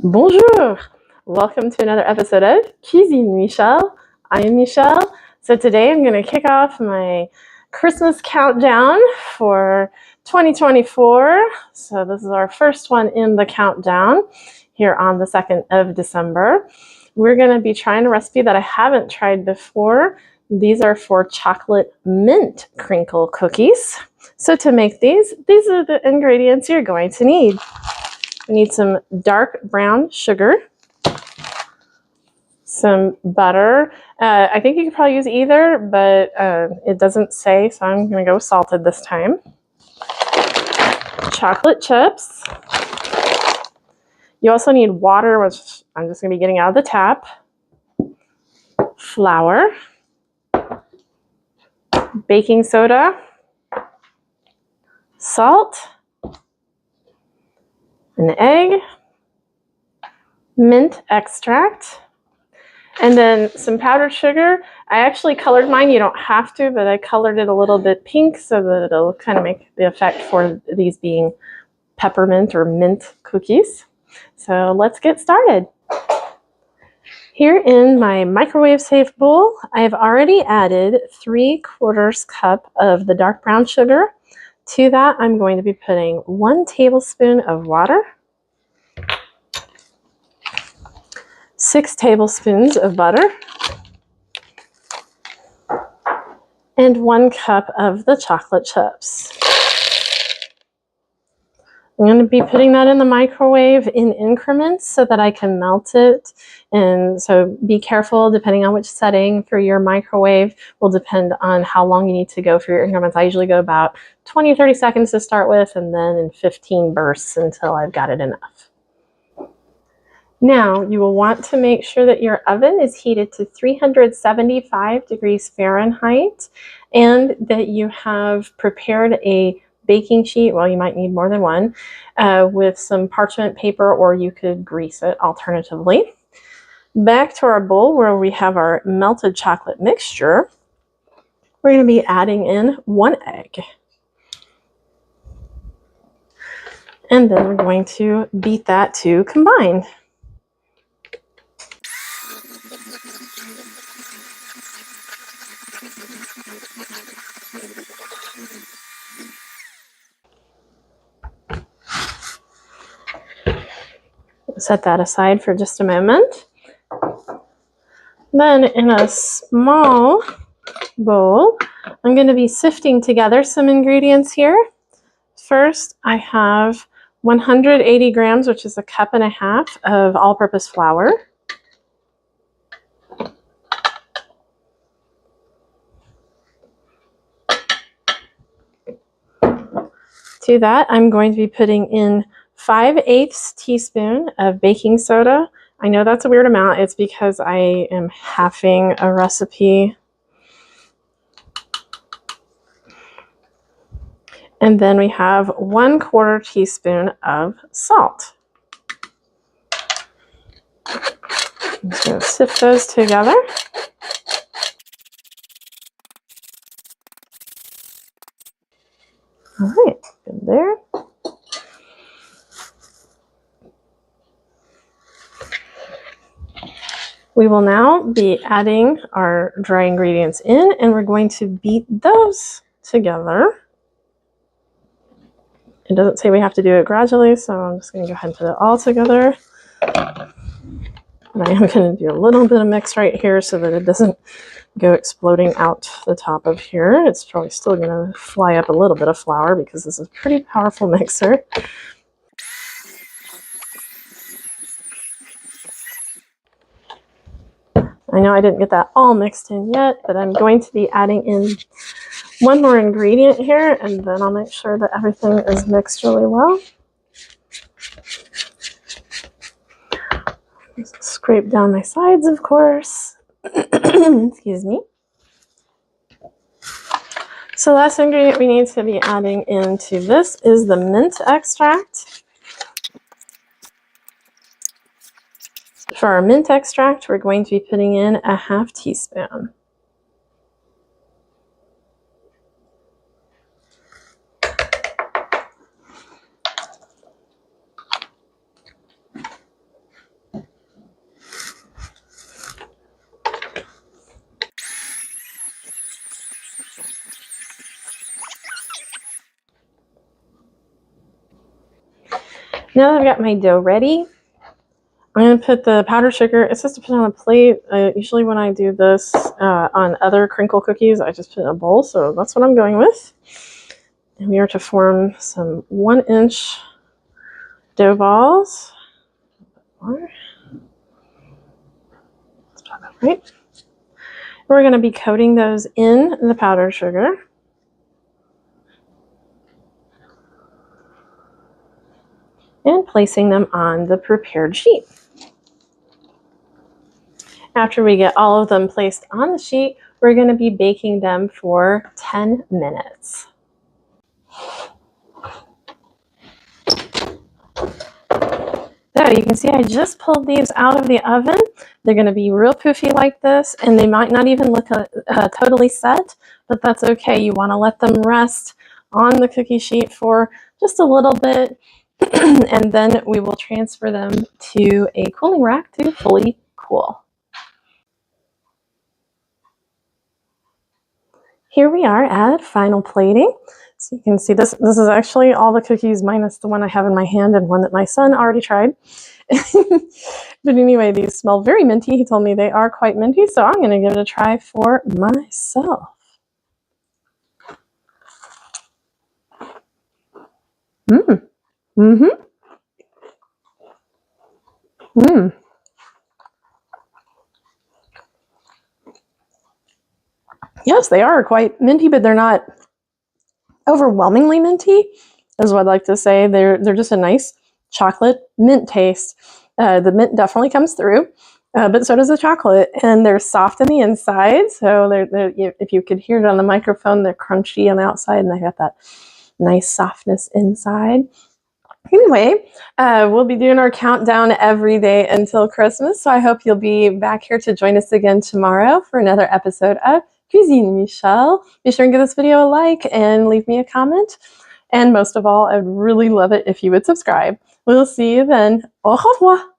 Bonjour! Welcome to another episode of Cuisine Michelle. I am Michelle. So today I'm going to kick off my Christmas countdown for 2024. So this is our first one in the countdown here on the 2nd of December. We're going to be trying a recipe that I haven't tried before. These are for chocolate mint crinkle cookies. So to make these are the ingredients you're going to need. We need some dark brown sugar, some butter. I think you could probably use either, but it doesn't say, so I'm going to go salted this time. Chocolate chips. You also need water, which I'm just going to be getting out of the tap. Flour. Baking soda. Salt. An egg. Mint extract. And then some powdered sugar. I actually colored mine. You don't have to, but I colored it a little bit pink so that it'll kind of make the effect for these being peppermint or mint cookies. So let's get started. Here in my microwave safe bowl, I've already added 3/4 cup of the dark brown sugar. To that, I'm going to be putting 1 tablespoon of water, 6 tablespoons of butter, and 1 cup of the chocolate chips. I'm going to be putting that in the microwave in increments so that I can melt it. And so be careful, depending on which setting for your microwave will depend on how long you need to go for your increments. I usually go about 20 or 30 seconds to start with, and then in 15 bursts until I've got it enough. Now, you will want to make sure that your oven is heated to 375 degrees Fahrenheit and that you have prepared a baking sheet, well, you might need more than one, with some parchment paper, or you could grease it alternatively. Back to our bowl where we have our melted chocolate mixture, we're going to be adding in 1 egg. And then we're going to beat that to combine. Set that aside for just a moment. Then in a small bowl, I'm going to be sifting together some ingredients here. First, I have 180 grams, which is 1.5 cups of all-purpose flour. To that, I'm going to be putting in 5/8 teaspoon of baking soda. I know that's a weird amount. It's because I am halving a recipe. And then we have 1/4 teaspoon of salt. I'm just going to sift those together. All right, good there. We will now be adding our dry ingredients in, and we're going to beat those together. It doesn't say we have to do it gradually, so I'm just going to go ahead and put it all together. And I am going to do a little bit of mix right here so that it doesn't go exploding out the top of here. It's probably still going to fly up a little bit of flour because this is a pretty powerful mixer. I know I didn't get that all mixed in yet, but I'm going to be adding in 1 more ingredient here, and then I'll make sure that everything is mixed really well. Just scrape down my sides, of course. Excuse me. So the last ingredient we need to be adding into this is the mint extract. For our mint extract, we're going to be putting in 1/2 teaspoon. Now that I've got my dough ready, I'm going to put the powdered sugar. It says to put on a plate. Usually when I do this on other crinkle cookies, I just put in a bowl. So that's what I'm going with. And we are to form some 1-inch dough balls. Right. We're going to be coating those in the powdered sugar. And placing them on the prepared sheet. After we get all of them placed on the sheet, we're going to be baking them for 10 minutes. So you can see I just pulled these out of the oven. They're going to be real poofy like this, and they might not even look totally set, but that's okay. You want to let them rest on the cookie sheet for just a little bit, and then we will transfer them to a cooling rack to fully cool. Here we are at final plating. So you can see this is actually all the cookies minus the one I have in my hand and one that my son already tried. But anyway, these smell very minty. He told me they are quite minty, so I'm going to give it a try for myself. Yes, they are quite minty, but they're not overwhelmingly minty, is what I'd like to say. They're just a nice chocolate mint taste. The mint definitely comes through, but so does the chocolate, and they're soft on the inside. So if you could hear it on the microphone, they're crunchy on the outside, and they got that nice softness inside. Anyway, we'll be doing our countdown every day until Christmas, so I hope you'll be back here to join us again tomorrow for another episode of Cuisine Michelle. Be sure and give this video a like and leave me a comment. And most of all, I'd really love it if you would subscribe. We'll see you then. Au revoir.